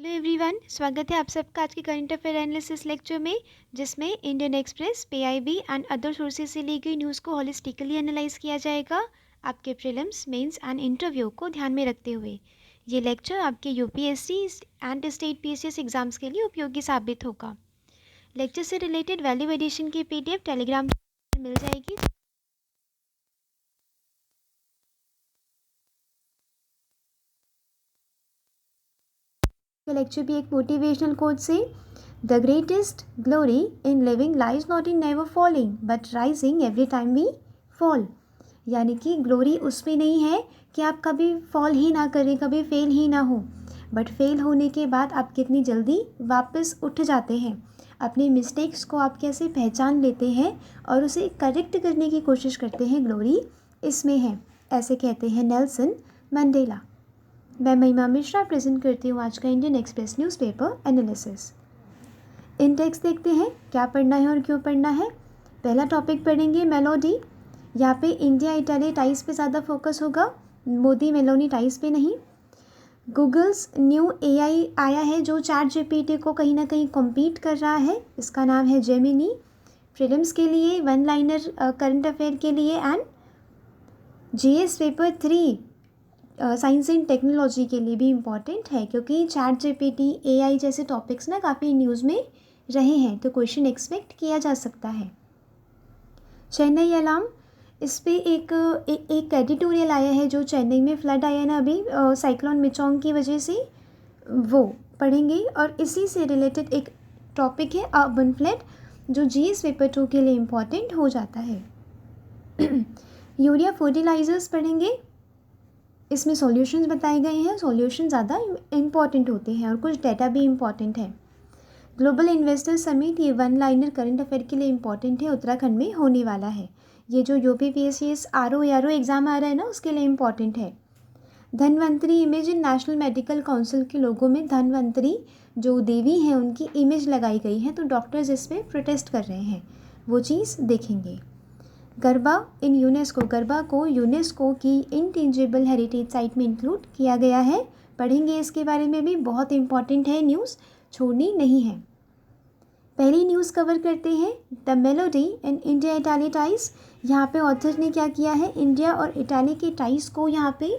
Hello everyone, स्वागत है आप सबका आज के करंट अफेयर एनालिसिस लेक्चर में, जिसमें Indian express, PIB and other sources से ली गई न्यूज़ को होलिस्टिकली एनालाइज किया जाएगा आपके प्रीलिम्स, मेंस एंड इंटरव्यू को ध्यान में रखते हुए। ये लेक्चर आपके UPSC and state PCS exams के लिए उपयोगी साबित होगा। लेक्चर से रिलेटेड वैल्यू एडिशन की पीडीएफ टेलीग्राम पर मिल जाएगी। लेक्चर भी एक मोटिवेशनल कोट से, the greatest glory in living lies not in never falling but rising every time we fall. यानी कि ग्लोरी उसमें नहीं है कि आप कभी फॉल ही ना करें, कभी फेल ही ना हो, बट फेल होने के बाद आप कितनी जल्दी वापस उठ जाते हैं। अपने मिस्टेक्स को आप कैसे पहचान लेते हैं और उसे करेक्ट करने की कोशिश करते हैं, ग्लोरी इसमें है। ऐसे कहते हैं नेल्सन मंडेला। मैं महिमा मिश्रा प्रेजेंट करती हूँ आज का Indian express newspaper analysis. Index देखते हैं क्या पढ़ना है और क्यों पढ़ना है। पहला टॉपिक पढ़ेंगे मेलोडी। यहाँ पे इंडिया इटाली टाइज पे ज़्यादा फोकस होगा, मोदी मेलोनी टाइज पे नहीं। गूगल्स न्यू एआई आया है जो चैट जीपीटी को कहीं ना कहीं कॉम्पीट कर रहा है, इसका नाम है जेमिनी। प्रीलिम्स के लिए, वन लाइनर करंट अफेयर के लिए and GS paper 3 science and technology के लिए भी इम्पॉर्टेंट है, क्योंकि चैट जीपीटी, एआई जैसे टॉपिक्स ना काफ़ी न्यूज़ में रहे हैं, तो क्वेश्चन एक्सपेक्ट किया जा सकता है। चेन्नई अलार्म, इस पे एक एडिटोरियल आया है जो चेन्नई में फ्लड आया ना अभी साइक्लोन मिचोंग की वजह से, वो पढ़ेंगे। और इसी से रिलेटेड एक टॉपिक है अर्बन फ्लड, जो जीएस पेपर 2 के लिए इम्पॉर्टेंट हो जाता है। यूरिया फर्टिलाइजर्स पढ़ेंगे, इसमें सॉल्यूशंस बताए गए हैं। सॉल्यूशन ज़्यादा इम्पॉर्टेंट होते हैं और कुछ डाटा भी इम्पॉर्टेंट है। ग्लोबल इन्वेस्टर समिट, ये वन लाइनर करंट अफेयर के लिए इम्पॉर्टेंट है, उत्तराखंड में होने वाला है। ये जो यूपीपीएससी आरओ एग्ज़ाम आ रहा है ना, उसके लिए इम्पॉर्टेंट है। धन्वंतरी इमेज इन नेशनल मेडिकल काउंसिल के लोगों में धन्वंतरी जो देवी हैं उनकी इमेज लगाई गई है, तो डॉक्टर्स इस पर प्रोटेस्ट कर रहे हैं, वो चीज़ देखेंगे। गरबा इन यूनेस्को, गरबा को यूनेस्को की इंटेंजिबल हेरिटेज साइट में इंक्लूड किया गया है, पढ़ेंगे इसके बारे में भी, बहुत इंपॉर्टेंट है, न्यूज़ छोड़नी नहीं है। पहली न्यूज़ कवर करते हैं, the melody in India Italy ties. यहाँ पे ऑथर ने क्या किया है, इंडिया और इटाली के टाइज को यहाँ पे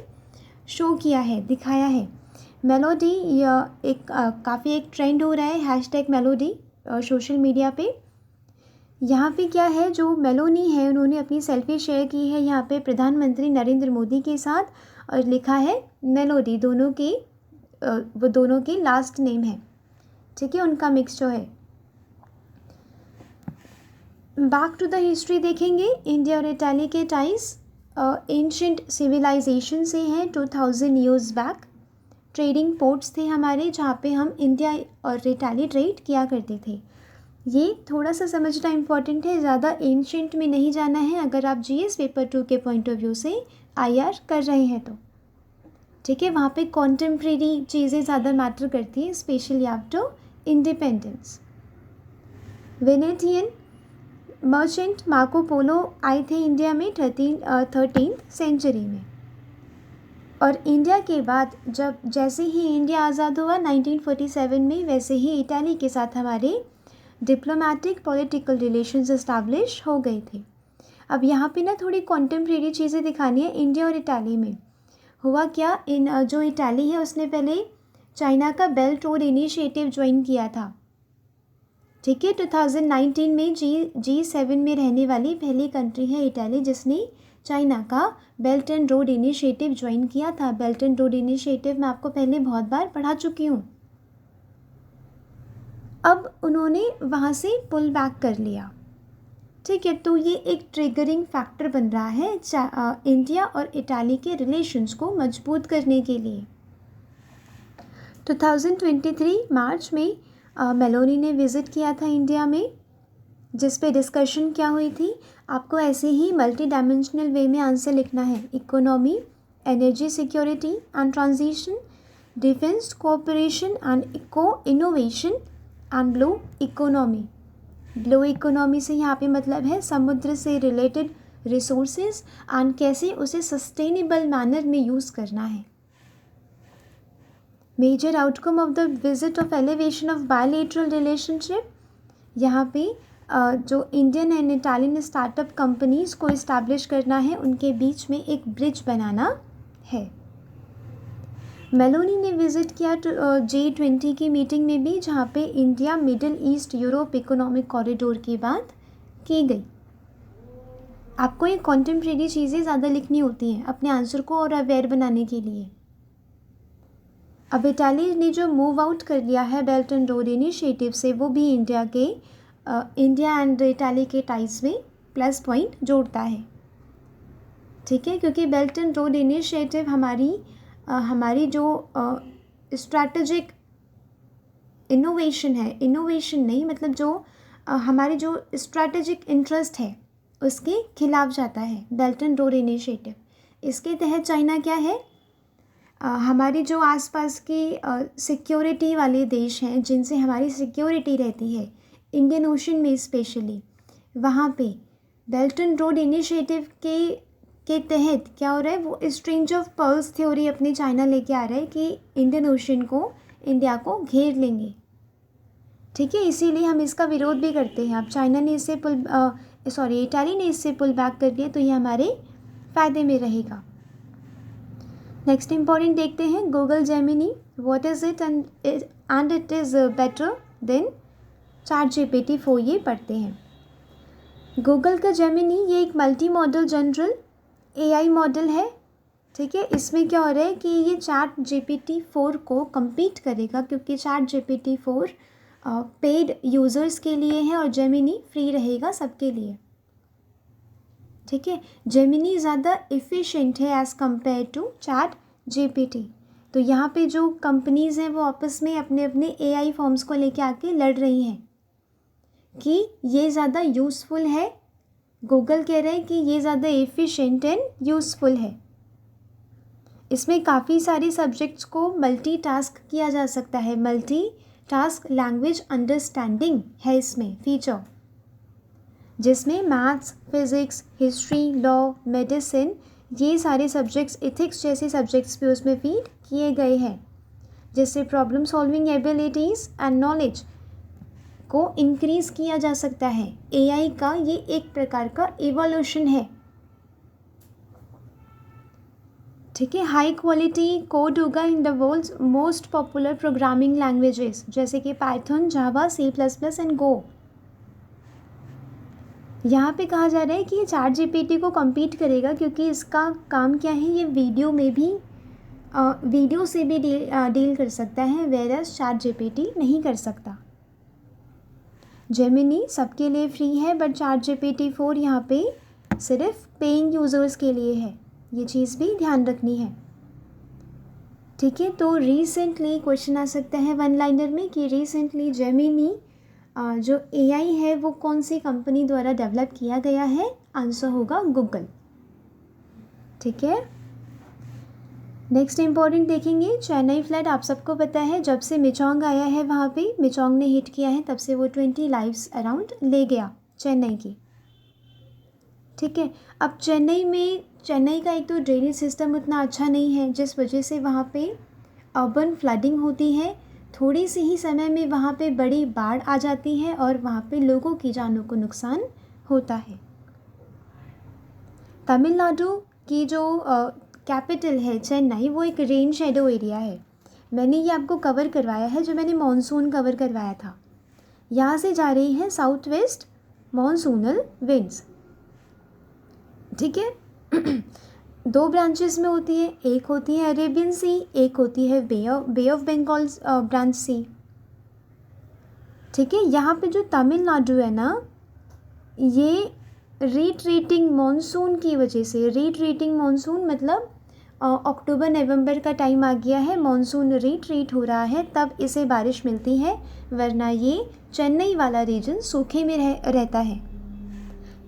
शो किया है, दिखाया है। मेलोडी एक काफ़ी एक ट्रेंड हो रहा है, हैशटैग मेलोडी सोशल मीडिया पे। यहाँ पे क्या है, जो मेलोनी है उन्होंने अपनी सेल्फी शेयर की है यहाँ पे प्रधानमंत्री नरेंद्र मोदी के साथ, और लिखा है मेलोडी, वो दोनों के लास्ट नेम है, ठीक है, उनका मिक्स जो है। बैक टू द हिस्ट्री देखेंगे, इंडिया और इटाली के टाइज एंशिएंट सिविलाइजेशन से हैं, 2000 ईयर्स बैक। ट्रेडिंग पोर्ट्स थे हमारे, जहाँ पे हम इंडिया और इटाली ट्रेड किया करते थे। ये थोड़ा सा समझना इम्पॉर्टेंट है, ज़्यादा एंशिएंट में नहीं जाना है अगर आप जीएस पेपर 2 के पॉइंट ऑफ व्यू से आईआर कर रहे हैं तो, ठीक है। वहाँ पे कॉन्टेम्प्रेरी चीज़ें ज़्यादा मैटर करती हैं, specially after independence. Venetian merchant Marco Polo आए थे इंडिया में 13th सेंचुरी में, और इंडिया के बाद जैसे ही इंडिया आज़ाद हुआ 1947 में, वैसे ही इटाली के साथ हमारे डिप्लोमेटिक पॉलिटिकल रिलेशंस इस्टेब्लिश हो गए थे। अब यहाँ पे ना थोड़ी कॉन्टेम्प्रेरी चीज़ें दिखानी है। इंडिया और इटाली में हुआ क्या, जो इटाली है उसने पहले चाइना का बेल्ट रोड इनिशिएटिव ज्वाइन किया था, ठीक है। 2019 में G7 में रहने वाली पहली कंट्री है इटाली जिसने चाइना का belt and road initiative join किया था। बेल्ट एंड रोड इनिशिएटिव मैं आपको पहले बहुत बार पढ़ा चुकी हूँ। अब उन्होंने वहाँ से पुल बैक कर लिया, ठीक है, तो ये एक ट्रिगरिंग फैक्टर बन रहा है इंडिया और इटाली के रिलेशंस को मजबूत करने के लिए। 2023 मार्च में मेलोनी ने विज़िट किया था इंडिया में, जिस पे डिस्कशन क्या हुई थी, आपको ऐसे ही मल्टी डायमेंशनल वे में आंसर लिखना है। Economy, energy security and transition, defence cooperation and innovation and blue economy. Blue economy से यहाँ पे मतलब है समुद्र से रिलेटेड रिसोर्सेज एंड कैसे उसे सस्टेनेबल मैनर में यूज़ करना है। Major outcome of the visit of elevation of bilateral relationship, यहाँ पे जो Indian and Italian startup companies को इस्टेब्लिश करना है, उनके बीच में एक ब्रिज बनाना है। मेलोनी ने विज़िट किया G20 की मीटिंग में भी, जहाँ पे India middle east Europe economic corridor की बात की गई। आपको ये कॉन्टेम्प्रेरी चीज़ें ज़्यादा लिखनी होती हैं अपने आंसर को और अवेयर बनाने के लिए। अब इटाली ने जो मूव आउट कर लिया है बेल्ट एंड रोड इनिशिएटिव से, वो भी इंडिया एंड इटाली के टाइज में प्लस पॉइंट जोड़ता है। ठीक है, क्योंकि बेल्ट एंड रोड इनिशिएटिव हमारी जो स्ट्रैटेजिक इनोवेशन है, इनोवेशन नहीं मतलब जो हमारी जो स्ट्रैटेजिक इंटरेस्ट है उसके खिलाफ जाता है बेल्ट एंड रोड इनिशिएटिव। इसके तहत चाइना क्या है, हमारी जो आसपास की सिक्योरिटी वाले देश हैं जिनसे हमारी सिक्योरिटी रहती है इंडियन ओशन में स्पेशली, वहाँ पे बेल्ट एंड रोड इनिशिएटिव के तहत क्या हो रहा है, वो स्ट्रेंज ऑफ पर्ल्स थ्योरी अपने चाइना लेके आ रहा है कि इंडियन ओशन को, इंडिया को घेर लेंगे। ठीक है, इसीलिए हम इसका विरोध भी करते हैं। अब चाइना ने इससे इटाली ने इससे पुल बैक कर दिया, तो ये हमारे फ़ायदे में रहेगा। नेक्स्ट इंपॉर्टेंट देखते हैं, Google Gemini, what is it and it is better than ChatGPT-4, ये पढ़ते हैं। गूगल का जेमिनी ये एक multi modal general AI model है। ठीक है, इसमें क्या हो रहा है कि ये ChatGPT-4 को compete करेगा, क्योंकि ChatGPT-4 पेड यूज़र्स के लिए है और जेमिनी फ्री रहेगा सबके लिए। ठीक है, जेमिनी ज़्यादा एफिशिएंट है एज़ कम्पेयर टू ChatGPT। तो यहाँ पे जो कंपनीज़ हैं वो आपस में अपने अपने AI फॉर्म्स को लेके आके लड़ रही हैं कि ये ज़्यादा यूज़फुल है। गूगल कह रहे हैं कि ये ज़्यादा एफिशिएंट एंड यूज़फुल है। इसमें काफ़ी सारे सब्जेक्ट्स को मल्टीटास्क किया जा सकता है, मल्टीटास्क लैंग्वेज अंडरस्टैंडिंग है इसमें फीचर, जिसमें maths, physics, history, law, medicine, ये सारे सब्जेक्ट्स, एथिक्स जैसे सब्जेक्ट्स भी उसमें फीड किए गए हैं, जिससे problem solving abilities and knowledge को इंक्रीज़ किया जा सकता है। AI का ये एक प्रकार का इवोल्यूशन है। ठीक है, हाई क्वालिटी कोड होगा in the world's most popular programming languages, जैसे कि Python, Java, C++ and Go. यहाँ पे कहा जा रहा है कि ये ChatGPT को compete करेगा, क्योंकि इसका काम क्या है, ये वीडियो से भी डील कर सकता है, वेयरएज़ ChatGPT नहीं कर सकता। जेमिनी सबके लिए फ्री है, बट ChatGPT-4 यहाँ पे सिर्फ पेइंग यूज़र्स के लिए है, ये चीज़ भी ध्यान रखनी है। ठीक है, तो रिसेंटली क्वेश्चन आ सकता है वन लाइनर में कि रिसेंटली जेमिनी जो AI है वो कौन सी कंपनी द्वारा डेवलप किया गया है, आंसर होगा गूगल। ठीक है, नेक्स्ट इंपॉर्टेंट देखेंगे, चेन्नई फ्लड। आप सबको पता है जब से मिचोंग आया है, वहाँ पे मिचोंग ने हिट किया है, तब से वो 20 लाइव्स अराउंड ले गया चेन्नई की। ठीक है, अब चेन्नई का एक तो ड्रेनेज सिस्टम उतना अच्छा नहीं है, जिस वजह से वहाँ पे अर्बन फ्लडिंग होती है। थोड़ी सी ही समय में वहाँ पे बड़ी बाढ़ आ जाती है और वहाँ पे लोगों की जानों को नुकसान होता है। तमिलनाडु की जो कैपिटल है चेन्नई, वो एक रेन शेडो एरिया है। मैंने ये आपको कवर करवाया है, जो मैंने मॉनसून कवर करवाया था। यहाँ से जा रही है साउथ वेस्ट मॉनसूनल विंड्स। ठीक है, दो ब्रांचेस में होती है, एक होती है अरेबियन सी, एक होती है बे ऑफ बंगाल ब्रांच सी। ठीक है, यहाँ पे जो तमिलनाडु है ना, ये रिट्रीटिंग मॉनसून की वजह से, रिट्रीटिंग मॉनसून मतलब अक्टूबर नवंबर का टाइम आ गया है, मॉनसून रिट्रीट हो रहा है, तब इसे बारिश मिलती है, वरना ये चेन्नई वाला रीजन सूखे में रहता है।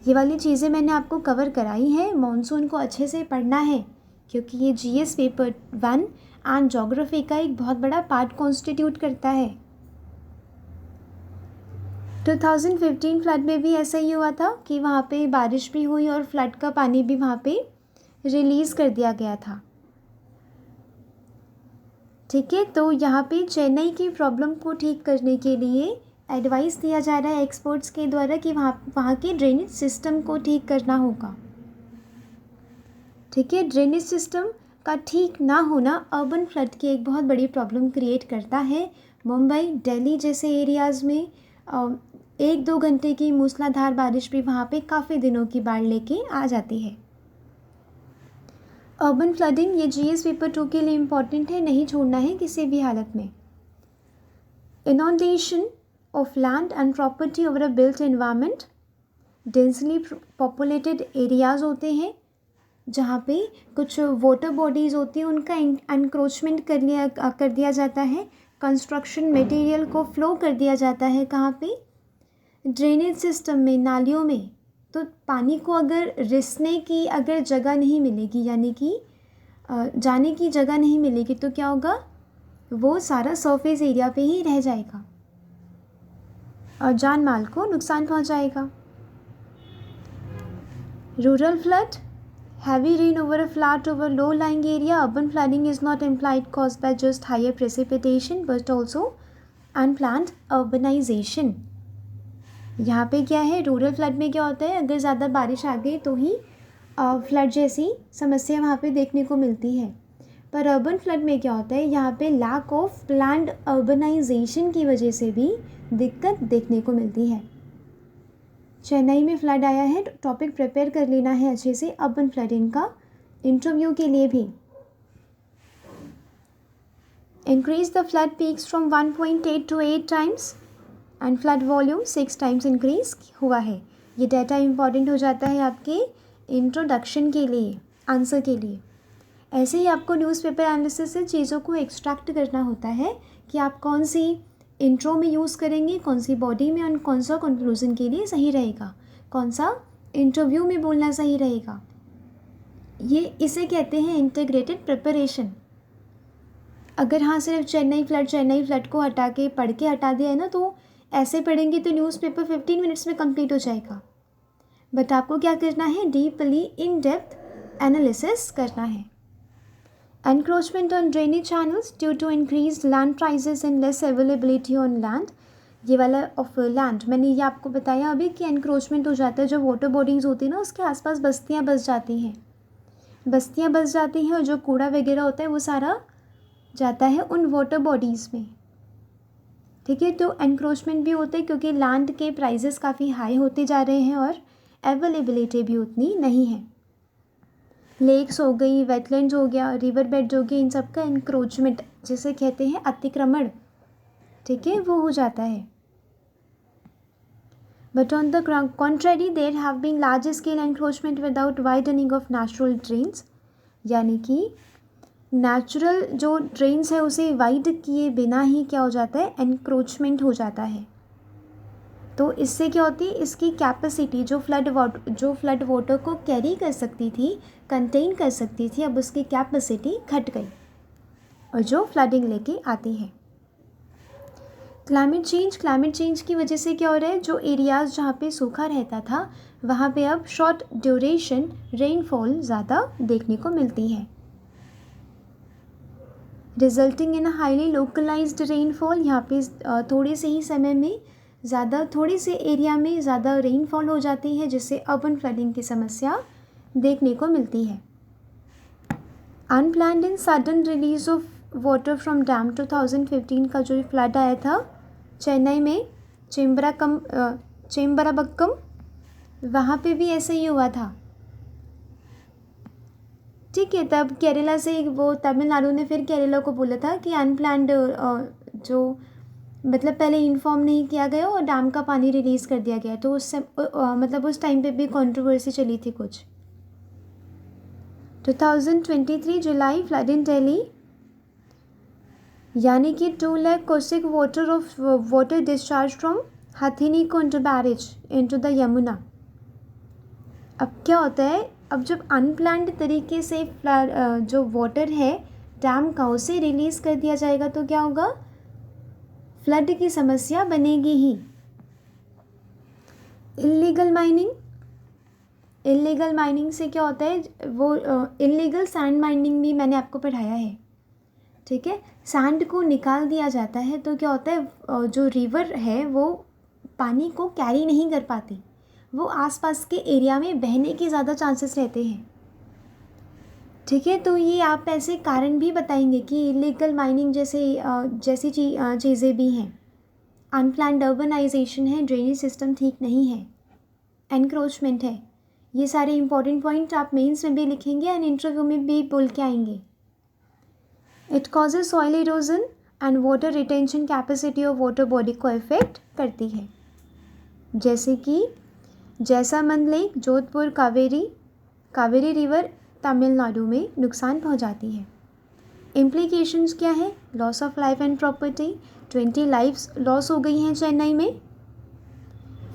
ये वाली चीज़ें मैंने आपको कवर कराई हैं। मॉनसून को अच्छे से पढ़ना है, क्योंकि ये GS पेपर 1 एंड ज्योग्राफी का एक बहुत बड़ा पार्ट कॉन्स्टिट्यूट करता है। 2015 फ्लड में भी ऐसा ही हुआ था कि वहाँ पे बारिश भी हुई और फ्लड का पानी भी वहाँ पे रिलीज़ कर दिया गया था। ठीक है, तो यहाँ पे चेन्नई की प्रॉब्लम को ठीक करने के लिए एडवाइस दिया जा रहा है एक्सपर्ट्स के द्वारा कि वहाँ के ड्रेनेज सिस्टम को ठीक करना होगा। ठीक है, ड्रेनेज सिस्टम का ठीक ना होना अर्बन फ्लड की एक बहुत बड़ी प्रॉब्लम क्रिएट करता है। मुंबई, दिल्ली जैसे एरियाज़ में 1-2 घंटे की मूसलाधार बारिश भी वहाँ पे काफ़ी दिनों की बाढ़ लेके आ जाती है। अर्बन फ्लडिंग ये GS पेपर 2 के लिए इम्पॉर्टेंट है, नहीं छोड़ना है किसी भी हालत में। Inundation of land and property over a built environment, densely populated areas होते हैं जहाँ पे कुछ वाटर बॉडीज़ होती हैं, उनका एनक्रोचमेंट कर दिया जाता है। कंस्ट्रक्शन मटेरियल को फ्लो कर दिया जाता है कहाँ पे, ड्रेनेज सिस्टम में, नालियों में। तो पानी को अगर रिसने की अगर जगह नहीं मिलेगी, यानी कि जाने की जगह नहीं मिलेगी, तो क्या होगा, वो सारा सरफेस एरिया पे ही रह जाएगा और जान माल को नुकसान पहुंचाएगा। Rural flood, heavy rain over a flat over low-lying area. Urban flooding is not implied caused by just higher precipitation but also unplanned urbanization. यहाँ पे क्या है, रूरल फ्लड में क्या होता है, अगर ज़्यादा बारिश आ गई तो ही फ्लड जैसी समस्या वहाँ पे देखने को मिलती है। पर अर्बन फ्लड में क्या होता है, यहाँ पे लैक ऑफ प्लान्ड अर्बनाइजेशन की वजह से भी दिक्कत देखने को मिलती है। चेन्नई में फ्लड आया है, टॉपिक प्रिपेयर कर लेना है अच्छे से अर्बन फ्लडिंग का इंटरव्यू के लिए भी। Increase the flood peaks from 1.8 to 8 times and flood volume 6 times increase हुआ है। ये डाटा इंपॉर्टेंट हो जाता है आपके इंट्रोडक्शन के लिए, आंसर के लिए। ऐसे ही आपको न्यूज़पेपर एनालिसिस से चीज़ों को एक्सट्रैक्ट करना होता है कि आप कौन सी इंट्रो में यूज़ करेंगे, कौन सी बॉडी में, और कौन सा कंक्लूजन के लिए सही रहेगा, कौन सा इंटरव्यू में बोलना सही रहेगा। ये इसे कहते हैं इंटीग्रेटेड प्रिपरेशन। अगर हाँ सिर्फ चेन्नई फ्लड को हटा के पढ़ के हटा दिया है ना, तो ऐसे पढ़ेंगे तो न्यूज़पेपर 15 मिनट्स में कंप्लीट हो जाएगा। बट आपको क्या करना है, डीपली इन डेप्थ एनालिसिस करना है। Encroachment on drainage channels due to increased land prices and less availability on land. ये वाला ऑफ लैंड मैंने ये आपको बताया अभी कि एनक्रोचमेंट हो जाता है, जो वाटर बॉडीज़ होती है ना उसके आसपास बस्तियाँ बस जाती हैं और जो कूड़ा वगैरह होता है वो सारा जाता है उन वाटर बॉडीज़ में। ठीक है, तो एनक्रोचमेंट भी होता है क्योंकि लैंड के प्राइजेस काफ़ी हाई होते जा रहे हैं और अवेलेबिलिटी भी उतनी नहीं है। लेक्स हो गई, वेटलैंड्स हो गया, रिवर बेड हो गए, इन सब का इंक्रोचमेंट जिसे कहते हैं अतिक्रमण, ठीक है, वो हो जाता है। But on the contrary there have been large scale encroachment without widening of natural drains, यानी कि नेचुरल जो ड्रेन्स है उसे वाइड किए बिना ही क्या हो जाता है, एनक्रोचमेंट हो जाता है। तो इससे क्या होती है, इसकी कैपेसिटी जो फ्लड वाटर को कैरी कर सकती थी, कंटेन कर सकती थी, अब उसकी कैपेसिटी घट गई और जो फ्लडिंग लेके आती है। क्लाइमेट चेंज की वजह से क्या हो रहा है, जो एरियाज़ जहाँ पे सूखा रहता था वहाँ पे अब शॉर्ट ड्यूरेशन रेनफॉल ज़्यादा देखने को मिलती है, resulting in highly localised rainfall. यहाँ पे थोड़े से ही समय में थोड़े से एरिया में ज़्यादा रेनफॉल हो जाती है, जिससे अर्बन फ्लडिंग की समस्या देखने को मिलती है। Unplanned and sudden release of water from dam 2015 का जो फ्लड आया था चेन्नई में, चेम्बराबक्कम, वहाँ पे भी ऐसा ही हुआ था। ठीक है, तब केरला से वो तमिलनाडु ने फिर केरला को बोला था कि अनप्लान्ड जो मतलब पहले इन्फॉर्म नहीं किया गया और डैम का पानी रिलीज़ कर दिया गया, तो उससे मतलब उस टाइम पे भी कंट्रोवर्सी चली थी कुछ। 2023 जुलाई फ्लड इन दिल्ली, यानी कि 2 lakh cusec water discharge from Hathnikund barrage into the Yamuna. अब क्या होता है, अब जब अनप्लान्ड तरीके से जो वाटर है डैम का उसे रिलीज़ कर दिया जाएगा तो क्या होगा, फ्लड की समस्या बनेगी ही। इल्लीगल माइनिंग से क्या होता है, वो इल्लीगल सैंड माइनिंग भी मैंने आपको पढ़ाया है। ठीक है, सैंड को निकाल दिया जाता है तो क्या होता है, जो रिवर है वो पानी को कैरी नहीं कर पाती, वो आसपास के एरिया में बहने के ज़्यादा चांसेस रहते हैं। ठीक है, तो ये आप ऐसे कारण भी बताएंगे कि इलीगल माइनिंग जैसी चीज़ें भी हैं, अनप्लान्ड अर्बनाइजेशन है, ड्रेनेज सिस्टम ठीक नहीं है, एनक्रोचमेंट है। ये सारे इंपॉर्टेंट पॉइंट आप मेंस में भी लिखेंगे एंड इंटरव्यू में भी बोल के आएंगे। It causes soil erosion and water retention capacity of water body को इफेक्ट करती है, जैसे कि जैसामंद लेक, जोधपुर, कावेरी रिवर तमिलनाडु में नुकसान पहुंचाती है। इम्प्लीकेशंस क्या है? Loss of life and property, 20 lifes loss हो गई हैं चेन्नई में।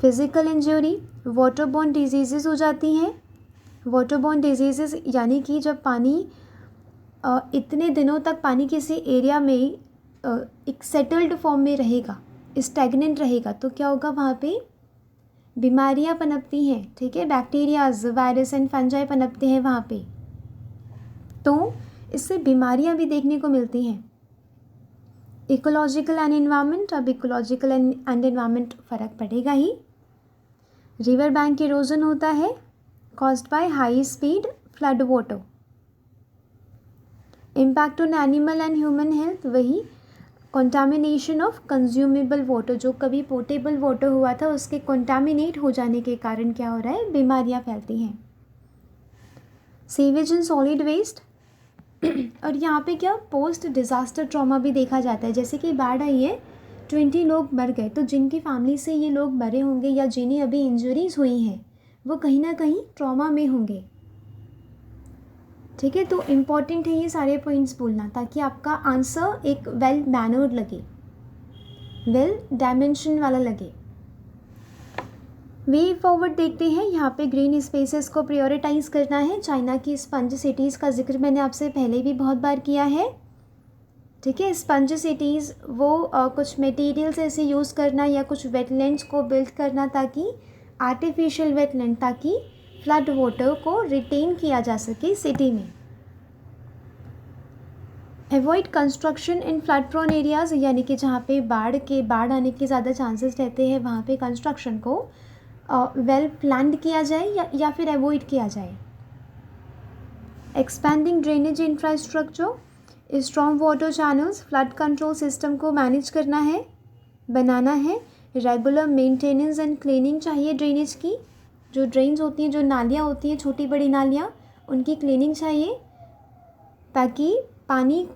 फिजिकल इंजरी, वाटरबोर्न डिजीज़ेस हो जाती हैं। वाटरबोर्न डिजीज़ेस यानी कि जब पानी इतने दिनों तक पानी किसी एरिया में एक सेटल्ड फॉर्म में रहेगा, स्टैग्नेंट रहेगा, तो क्या होगा, वहाँ पे बीमारियाँ पनपती हैं। ठीक है, बैक्टीरियाज, वायरस एंड फंजाई पनपते हैं वहाँ पे, तो इससे बीमारियाँ भी देखने को मिलती हैं। इकोलॉजिकल एंड एनवायरनमेंट, अब इकोलॉजिकल एंड एनवायरनमेंट फ़र्क पड़ेगा ही। रिवर बैंक इरोजन होता है caused by high speed flood water. Impact on animal and human health, वही कंटामिनेशन ऑफ कंज्यूमेबल वाटर, जो कभी पोर्टेबल वाटर हुआ था उसके कंटामिनेट हो जाने के कारण क्या हो रहा है, बीमारियां फैलती हैं। सीवेज एंड सॉलिड वेस्ट, और यहाँ पे क्या पोस्ट डिज़ास्टर ट्रॉमा भी देखा जाता है, जैसे कि बाढ़ आई है, 20 लोग मर गए, तो जिनकी फैमिली से ये लोग मरे होंगे या जिन्हें अभी इंजरीज हुई हैं वो कहीं ना कहीं ट्रॉमा में होंगे। ठीक है, तो इम्पॉर्टेंट है ये सारे पॉइंट्स बोलना, ताकि आपका आंसर एक वेल मैनर्ड लगे, वेल डायमेंशन वाला लगे। वे फॉरवर्ड देखते हैं, यहाँ पे ग्रीन स्पेसेस को प्रायोरिटाइज करना है। चाइना की स्पंज सिटीज़ का जिक्र मैंने आपसे पहले भी बहुत बार किया है। ठीक है, स्पंज सिटीज़ वो कुछ मटेरियल्स ऐसे यूज़ करना या कुछ वेटलैंड्स को बिल्ड करना, ताकि आर्टिफिशियल वेटलैंड, ताकि फ्लड वाटर को रिटेन किया जा सके सिटी में। Avoid construction in flood prone areas, यानी कि जहाँ पे बाढ़ आने के ज़्यादा चांसेस रहते हैं वहाँ पे कंस्ट्रक्शन को वेल प्लान्ड किया जाए या फिर अवॉइड किया जाए। Expanding drainage infrastructure, strong water channels, flood control system को मैनेज करना है, बनाना है। रेगुलर मेंटेनेंस एंड क्लीनिंग चाहिए ड्रेनेज की, जो ड्रेन्स होती हैं, जो नालियाँ होती हैं, छोटी बड़ी नालियाँ, उनकी क्लीनिंग चाहिए, ताकि पानी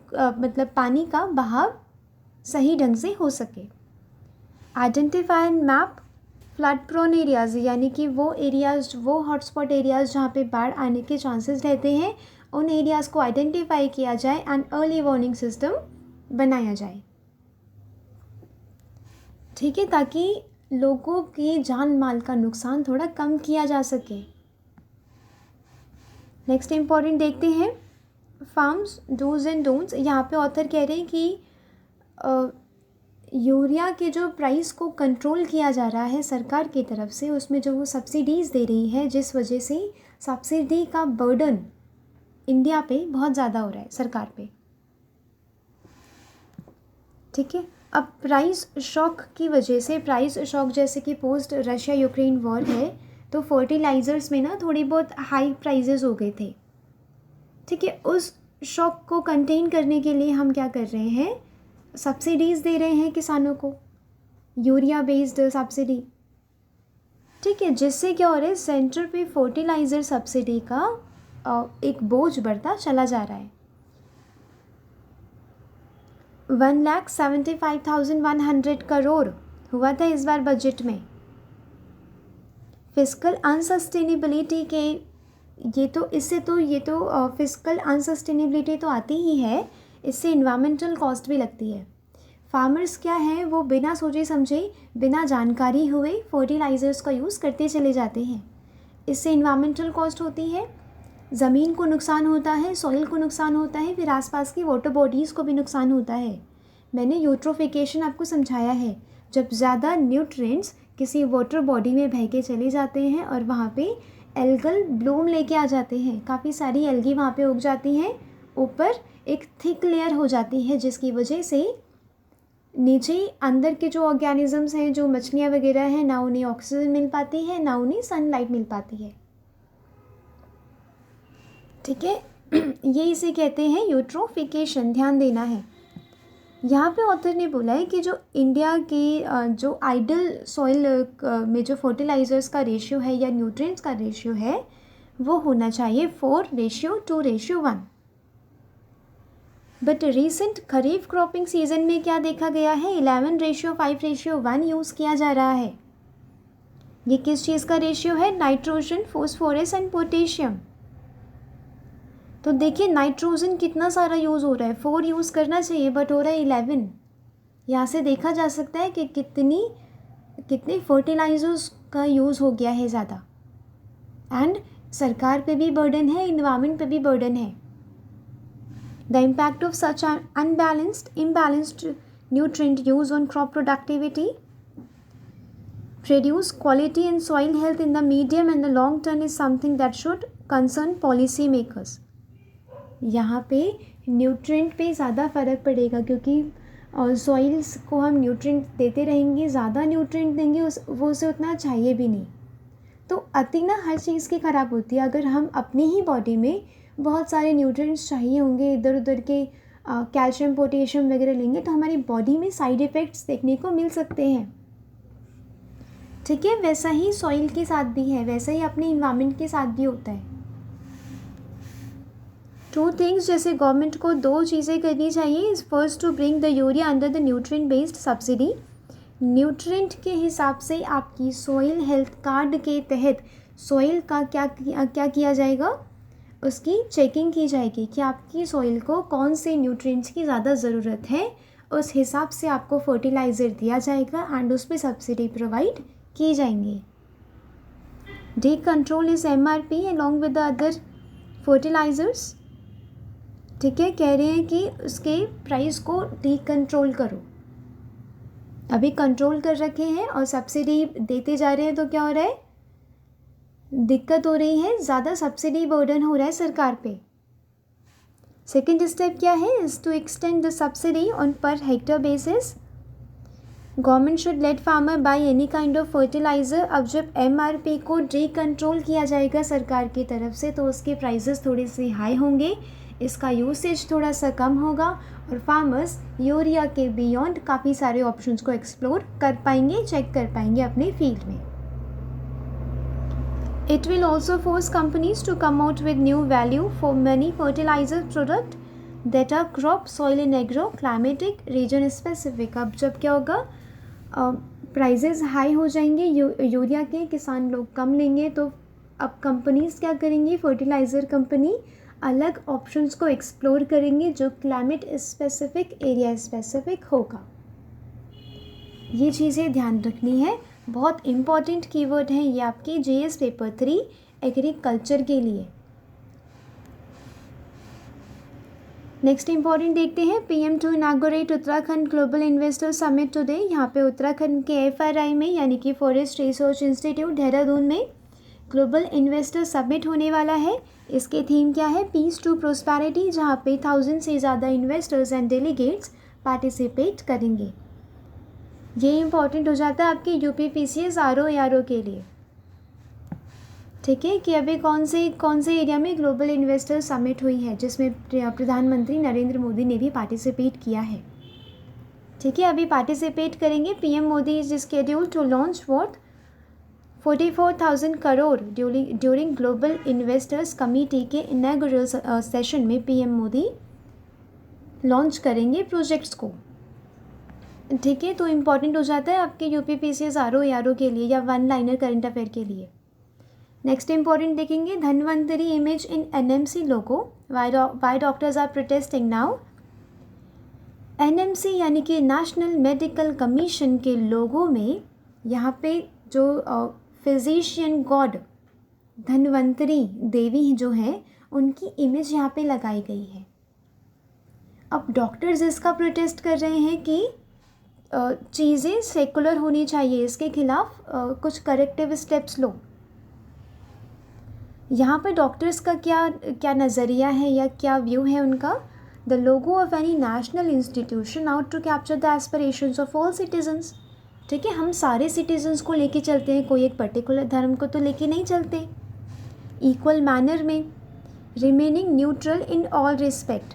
का बहाव सही ढंग से हो सके। Identify and map flood prone areas, यानी कि वो एरियाज़, वो हॉटस्पॉट एरियाज़ जहाँ पे बाढ़ आने के चांसेस रहते हैं, उन एरियाज़ को आइडेंटिफाई किया जाए एंड अर्ली वार्निंग सिस्टम बनाया जाए। ठीक है, ताकि लोगों के जान माल का नुकसान थोड़ा कम किया जा सके। नेक्स्ट इम्पॉर्टेंट देखते हैं, फार्म्स डूज एंड डोंट्स। यहाँ पे ऑथर कह रहे हैं कि यूरिया के जो प्राइस को कंट्रोल किया जा रहा है सरकार की तरफ से, उसमें जो वो सब्सिडीज़ दे रही है, जिस वजह से सब्सिडी का बर्डन इंडिया पे बहुत ज़्यादा हो रहा है सरकार पे। ठीक है, अब प्राइस शॉक की वजह से, प्राइस शॉक जैसे कि पोस्ट रशिया यूक्रेन वॉर है, तो फर्टिलाइज़र्स में ना थोड़ी बहुत हाई प्राइजेस हो गए थे। ठीक है, उस शॉक को कंटेन करने के लिए हम क्या कर रहे हैं, सब्सिडीज़ दे रहे हैं किसानों को, यूरिया बेस्ड सब्सिडी। ठीक है, जिससे क्या हो रहा है, सेंटर पे फर्टिलाइज़र सब्सिडी का एक बोझ बढ़ता चला जा रहा है। 1,75,100 करोड़ हुआ था इस बार बजट में। फिस्कल अनसस्टेनेबिलिटी के ये तो फिस्कल अनसस्टेनेबिलिटी तो आती ही है, इससे इन्वायरमेंटल कॉस्ट भी लगती है। फार्मर्स क्या है, वो बिना सोचे समझे, बिना जानकारी हुए फर्टिलाइज़र्स का यूज़ करते चले जाते हैं। इससे इन्वायरमेंटल कॉस्ट होती है, ज़मीन को नुकसान होता है, सॉइल को नुकसान होता है, फिर आसपास की वाटर बॉडीज़ को भी नुकसान होता है। मैंने यूट्रोफिकेशन आपको समझाया है, जब ज़्यादा न्यूट्रिएंट्स किसी वाटर बॉडी में बह के चले जाते हैं और वहाँ पे एल्गल ब्लूम लेके आ जाते हैं, काफ़ी सारी एल्गी वहाँ पे उग जाती हैं ऊपर एक थिक लेयर हो जाती है, जिसकी वजह से नीचे अंदर के जो ऑर्गेनिजम्स हैं, जो मछलियाँ वगैरह हैं, ना उन्हें ऑक्सीजन मिल पाती है, ना उन्हें सनलाइट मिल पाती है। ठीक है, ये इसे कहते हैं यूट्रोफिकेशन, ध्यान देना है। यहाँ पे ऑथर ने बोला है कि जो इंडिया की जो आइडल सॉइल में जो फर्टिलाइजर्स का रेशियो है या न्यूट्रिएंट्स का रेशियो है, वो होना चाहिए 4:2:1। But recent kharif cropping season में क्या देखा गया है, 11:5:1 यूज़ किया जा रहा है। ये किस चीज़ का रेशियो है, नाइट्रोजन, फॉस्फोरस एंड पोटेशियम। तो देखिए नाइट्रोजन कितना सारा यूज़ हो रहा है, 4 यूज़ करना चाहिए बट हो रहा है 11। यहाँ से देखा जा सकता है कि कितने फर्टिलाइजर्स का यूज़ हो गया है ज़्यादा। एंड सरकार पे भी बर्डन है, इन्वायरमेंट पे भी बर्डन है। The impact of such an imbalanced nutrient use on crop productivity, produce quality and soil health in the medium and the long term is something that should concern policy makers. यहाँ पे nutrient पे ज़्यादा फ़र्क पड़ेगा, क्योंकि soils को हम nutrient देते रहेंगे, ज़्यादा न्यूट्रिएंट देंगे वो उसे उतना चाहिए भी नहीं। तो अति ना हर चीज़ की ख़राब होती है। अगर हम अपनी ही बॉडी में बहुत सारे न्यूट्रिएंट्स चाहिए होंगे, इधर उधर के कैल्शियम पोटेशियम वगैरह लेंगे, तो हमारी बॉडी में साइड इफ़ेक्ट्स देखने को मिल सकते हैं। ठीक है, वैसा ही सॉइल के साथ भी है, वैसा ही अपने इन्वायरमेंट के साथ भी होता है। 2 थिंग्स, जैसे गवर्नमेंट को 2 चीज़ें करनी चाहिए। Is first to bring the urea under the nutrient based subsidy. Nutrient के हिसाब से आपकी सॉइल हेल्थ कार्ड के तहत सॉइल का क्या किया जाएगा, उसकी चेकिंग की जाएगी कि आपकी सॉइल को कौन से न्यूट्रिएंट्स की ज़्यादा ज़रूरत है। उस हिसाब से आपको फर्टिलाइज़र दिया जाएगा एंड उस पर सब्सिडी प्रोवाइड की जाएंगी। They control is MRP along with the other fertilisers. ठीक है, कह रहे हैं कि उसके प्राइस को डी कंट्रोल करो। अभी कंट्रोल कर रखे हैं और सब्सिडी देते जा रहे हैं, तो क्या हो रहा है, दिक्कत हो रही है, ज़्यादा सब्सिडी बर्डन हो रहा है सरकार पे। सेकेंड स्टेप क्या है, is to extend the subsidy on per hectare basis. Government should let farmer buy any kind of fertiliser. अब जब MRP को डी कंट्रोल किया जाएगा सरकार की तरफ से, तो उसके प्राइसेस थोड़े से हाई होंगे, इसका यूसेज थोड़ा सा कम होगा और फार्मर्स यूरिया के बियॉन्ड काफ़ी सारे ऑप्शंस को एक्सप्लोर कर पाएंगे, चेक कर पाएंगे अपने फील्ड में। It will also force companies to come out with new value for many fertilizer product that are crop, soil and agro, climatic, region specific। अब जब क्या होगा, प्राइजेस हाई हो जाएंगे यूरिया के, किसान लोग कम लेंगे, तो अब कंपनीज क्या करेंगी, फर्टिलाइज़र कंपनी अलग ऑप्शंस को एक्सप्लोर करेंगे जो क्लाइमेट स्पेसिफिक, एरिया स्पेसिफिक होगा। ये चीज़ें ध्यान रखनी है, बहुत इम्पॉर्टेंट कीवर्ड है ये आपके GS पेपर 3 एग्रीकल्चर के लिए। नेक्स्ट इम्पॉर्टेंट देखते हैं, PM to inaugurate Uttarakhand global investor summit today. यहाँ पे उत्तराखंड के FRI में यानी कि फॉरेस्ट रिसर्च इंस्टीट्यूट देहरादून में ग्लोबल इन्वेस्टर समिट होने वाला है। इसके थीम क्या है, पीस टू प्रोस्पेरिटी, जहाँ पे 1000 से ज़्यादा इन्वेस्टर्स एंड डेलीगेट्स पार्टिसिपेट करेंगे। ये इम्पॉर्टेंट हो जाता है आपके UPPCS RO के लिए। ठीक है, कि अभी कौन से एरिया में ग्लोबल इन्वेस्टर समिट हुई है, जिसमें प्रधानमंत्री नरेंद्र मोदी ने भी पार्टिसिपेट किया है। ठीक है, अभी पार्टिसिपेट करेंगे। PM Modi is scheduled to launch worth 44,000 crore during global investors committee के इनॉग्रेल सेशन में PM मोदी लॉन्च करेंगे प्रोजेक्ट्स को। ठीक है, तो इम्पॉर्टेंट हो जाता है आपके UPPCS RO के लिए या 1 लाइनर करंट अफेयर के लिए। नेक्स्ट इम्पॉर्टेंट देखेंगे, Dhanvantari image in NMC logo, why doctors are protesting now. NMC यानी कि नेशनल मेडिकल कमीशन के लोगों में यहाँ पे जो फिजिशियन गॉड धन्वंतरी देवी जो है, उनकी इमेज यहाँ पे लगाई गई है। अब डॉक्टर्स इसका प्रोटेस्ट कर रहे हैं कि चीज़ें सेकुलर होनी चाहिए, इसके खिलाफ कुछ करेक्टिव स्टेप्स लो। यहाँ पर डॉक्टर्स का क्या नज़रिया है या क्या व्यू है उनका, the logo of any national institution out to capture the aspirations of all citizens. ठीक है, हम सारे सिटीजन्स को लेके चलते हैं, कोई एक पर्टिकुलर धर्म को तो लेके नहीं चलते। इक्वल मैनर में remaining neutral in all respect,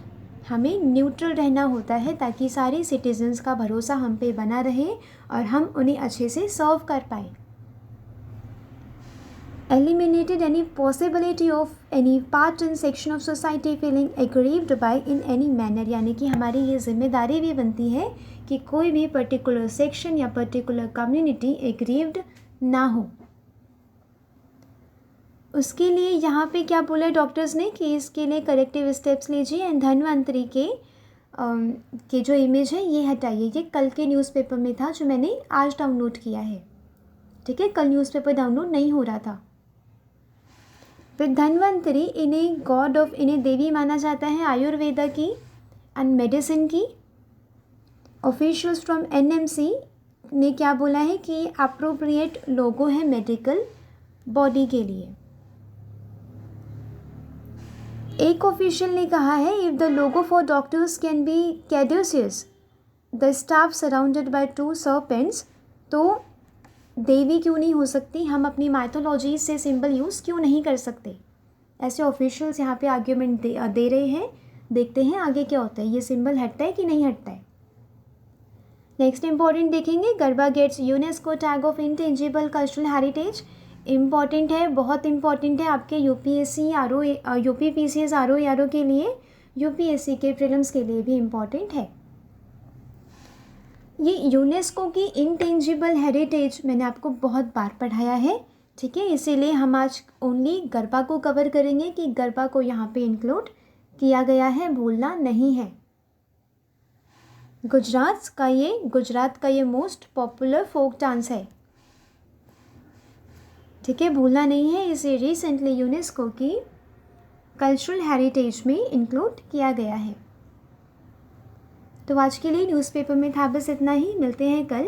हमें न्यूट्रल रहना होता है ताकि सारे सिटीजन्स का भरोसा हम पे बना रहे और हम उन्हें अच्छे से सर्व कर पाए। Eliminated any possibility of any part and section of society feeling aggrieved by in any manner, यानी कि हमारी ये जिम्मेदारी भी बनती है कि कोई भी पर्टिकुलर सेक्शन या पर्टिकुलर कम्युनिटी एग्रीव्ड ना हो। उसके लिए यहाँ पे क्या बोला है डॉक्टर्स ने कि इसके लिए करेक्टिव स्टेप्स लीजिए एंड धन्वंतरी के जो इमेज है ये हटाइए। ये कल के न्यूज़पेपर में था जो मैंने आज डाउनलोड किया है। ठीक है, कल न्यूज़पेपर डाउनलोड नहीं हो रहा था। फिर धन्वंतरी इन्हें गॉड ऑफ, इन्हें देवी माना जाता है आयुर्वेदा की एंड मेडिसिन की। ऑफिशियल्स फ्रॉम एनएमसी ने क्या बोला है कि अप्रोप्रिएट लोगो है मेडिकल बॉडी के लिए। एक ऑफिशियल ने कहा है if the logo for doctors can be caduceus the staff surrounded by 2 serpents, तो देवी क्यों नहीं हो सकती, हम अपनी माइथोलॉजी से सिंबल यूज़ क्यों नहीं कर सकते। ऐसे ऑफिशियल्स यहाँ पे आर्ग्यूमेंट दे रहे हैं। देखते हैं आगे क्या होता है, ये सिंबल हटता है कि नहीं हटता है। नेक्स्ट इंपॉर्टेंट देखेंगे, Garba gets UNESCO tag of intangible cultural heritage. Important है, बहुत इम्पॉर्टेंट है आपके यूपीएससी आरओ, यूपीपीसीएस आरओ के लिए, यूपीएससी के प्रीलिम्स के लिए भी इम्पॉर्टेंट है। ये यूनेस्को की इंटेंजिबल हेरिटेज मैंने आपको बहुत बार पढ़ाया है। ठीक है, इसीलिए हम आज ओनली गरबा को कवर करेंगे कि गरबा को यहाँ पे इंक्लूड किया गया है, भूलना नहीं है। गुजरात का ये मोस्ट पॉपुलर फोक डांस है। ठीक है, भूलना नहीं है, इसे रिसेंटली यूनेस्को की कल्चरल हेरिटेज में इंक्लूड किया गया है। तो आज के लिए न्यूज़पेपर में था बस इतना ही। मिलते हैं कल।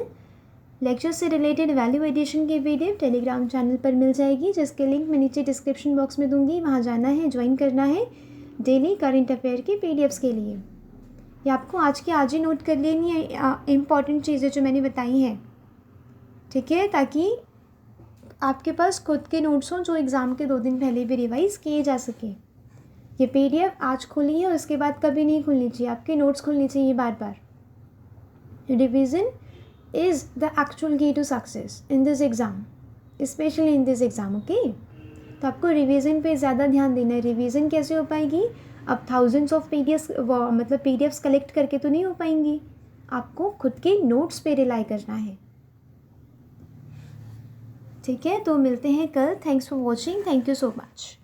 लेक्चर से रिलेटेड वैल्यू एडिशन की पीडीएफ टेलीग्राम चैनल पर मिल जाएगी, जिसके लिंक मैं नीचे डिस्क्रिप्शन बॉक्स में दूंगी। वहाँ जाना है, ज्वाइन करना है डेली करंट अफेयर की पीडीएफ्स के लिए। ये आपको आज ही नोट कर लेनी है इम्पॉर्टेंट चीज़ें जो मैंने बताई हैं। ठीक है, ताकि आपके पास खुद के नोट्स हों जो एग्ज़ाम के 2 दिन पहले भी रिवाइज़ किए जा सके। ये पीडीएफ आज खुली है और उसके बाद कभी नहीं खुलनी चाहिए, आपके नोट्स खुलने चाहिए बार बार। Revision is the actual key to success in this exam, specially in this exam. Okay, तो आपको रिवीजन पे ज़्यादा ध्यान देना है। रिवीजन कैसे हो पाएगी, अब थाउजेंड्स ऑफ पीडीएफ्स कलेक्ट करके तो नहीं हो पाएंगी, आपको खुद के नोट्स पे रिलाई करना है। ठीक है, तो मिलते हैं कल। Thanks for watching, thank you so much.